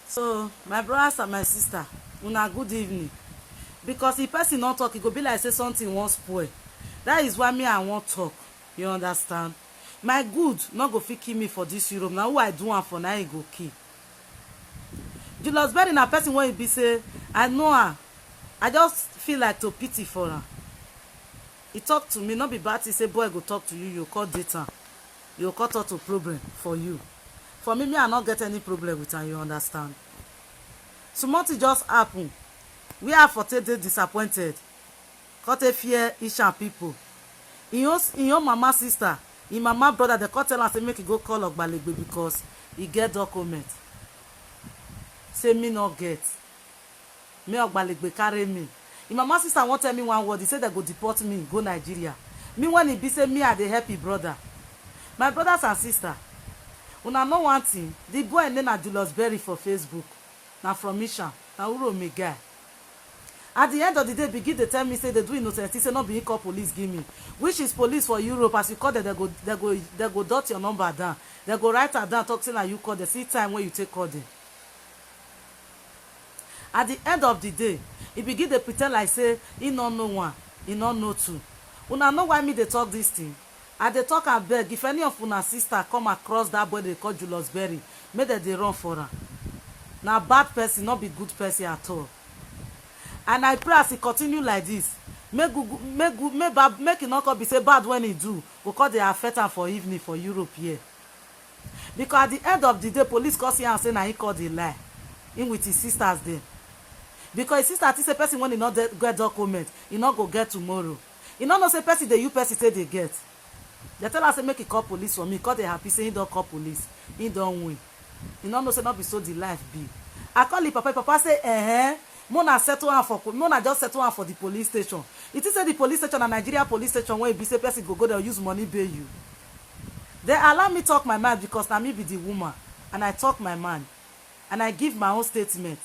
So my brothers and my sister, una good evening. Because if person not talk, it go be like say something won't spoil. That is why me I won't talk. You understand? My good not go fit kill me for this Europe. Now who I do one for now he go kill. Julius Berry na person when he be say, I know her. I just feel like to pity for her. He talk to me, not be bad. He say, boy, go talk to you. You call data. You call talk to problem for you. For me, I not get any problem with her. You understand? So much just happen. We are for today disappointed. Cut a fear Ishan people. In your mama sister, in mama brother, they cut tell us say make you go call Ogbalegbe because he get document. Say me not get. Me Ogbalegbe carry me. In mama sister won't tell me one word. He said they go deport me, go Nigeria. Me when he be say me are the happy brother. My brothers and sister, una know one thing. The boy name na Julius Berry for Facebook. Now from Ishan. Now Uro me guy. At the end of the day, begin to tell me say they do innocent. Say not be call police give me. Which is police for Europe. As you call them, they go dot your number down. They go write her down, talk say like you call them. See time when you take call them. At the end of the day, he begin to pretend like say he not know one, he not know two. Una know why me they talk this thing. I they talk and beg. If any of una sister come across that boy they call Julius Berry, make that they run for her. Now bad person, not be good person at all. And I pray as he continue like this, make it not be say bad when he do, because they affect her for evening for Europe here. Because at the end of the day, police call here and say now he called the lie. In with his sisters there. Because his sister is a person when he not get document, he not go get tomorrow. He not know say person the you person say they get. They tell us say make it call police for me, because they happy say he don't call police, he don't win. He not know say not be so the life be. I call the papa say Mona settle her for Mona just settle her for the police station. It is say the police station and Nigeria police station where be say person go there use money pay you. They allow me talk my mind because now me be the woman and I talk my mind and I give my own statement.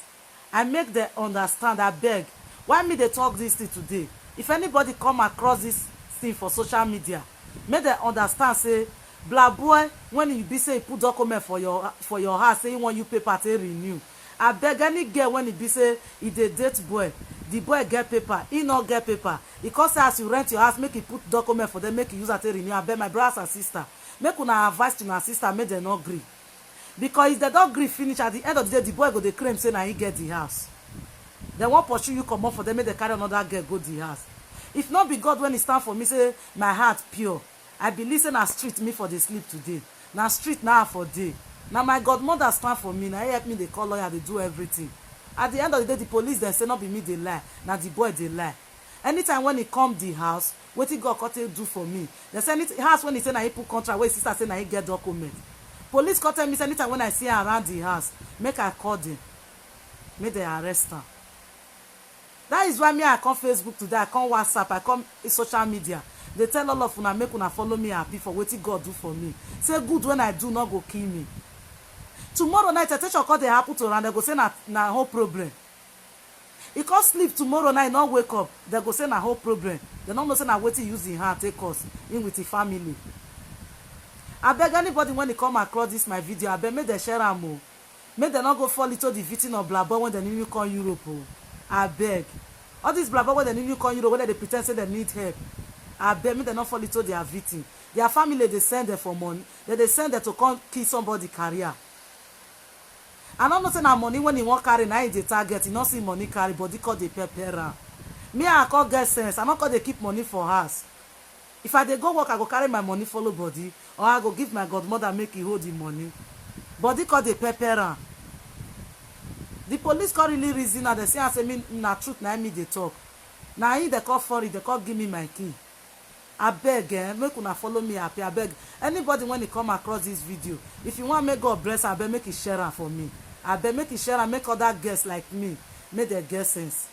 I make them understand. I beg. Why me they talk this thing today? If anybody come across this thing for social media, make them understand say blah boy when you be say you put document for your house say you want you paper to renew. I beg any girl when he be say he dey date boy, the boy get paper, he not get paper. He cause say as you rent your house, make he put document for them, make he use at renew. I beg my brothers and sister, make una advice to my sister, make them not agree. Because if they don't agree finish, at the end of the day, the boy go dey claim say na he get the house. They won't pursue you come up for them, make they carry another girl go the house. If not be God when he stand for me, say my heart pure. I believe say na street me for the sleep today. Na street now for day. Now my godmother stand for me. Now he help me, they call lawyer, they do everything. At the end of the day, the police they say not be me they lie. Now the boy they lie. Anytime when he come the house, what he got do for me. They say anything house when he say now he put contract, where his sister say now he get document. Police call tell me say anytime when I see her around the house, make I call them, make they arrest her. That is why me I come Facebook today, I come WhatsApp, I come social media. They tell all of una make una follow me happy for what God do for me. Say good when I do not go kill me. Tomorrow night, attention call they happen to and they go say na whole problem. He can't sleep tomorrow night, not wake up. They go say na whole problem. They don't know say na wetin use in hand take us in with the family. I beg anybody when they come across this my video, I beg make they share am o. Make they not go fall into the victim of blabber when they need you come Europe o. I beg. All these blabber when they need you come Europe, when they pretend say they need help. I beg make they not fall into their victim. Their family they send them for money. They send them to come kill somebody career. I don't know say na money when he won't carry now the target. He not see money carry, but they call the pepper. Me I call get sense. I not call they keep money for us. If I dey go work, I go carry my money follow body, or I go give my godmother make he hold the money. Body call the pepper. The police call really reason and they say I say me na truth na me they talk. Now he they call for it, they call give me my key. I beg, make una follow me happy. I beg anybody when he come across this video, if you want make God bless, I beg make it share for me. I beg make it share and make other guests like me make their guess sense.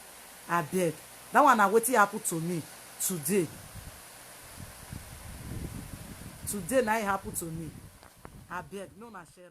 I beg. That one I waiting happen to me today. Today now it happen to me. I beg, no na share.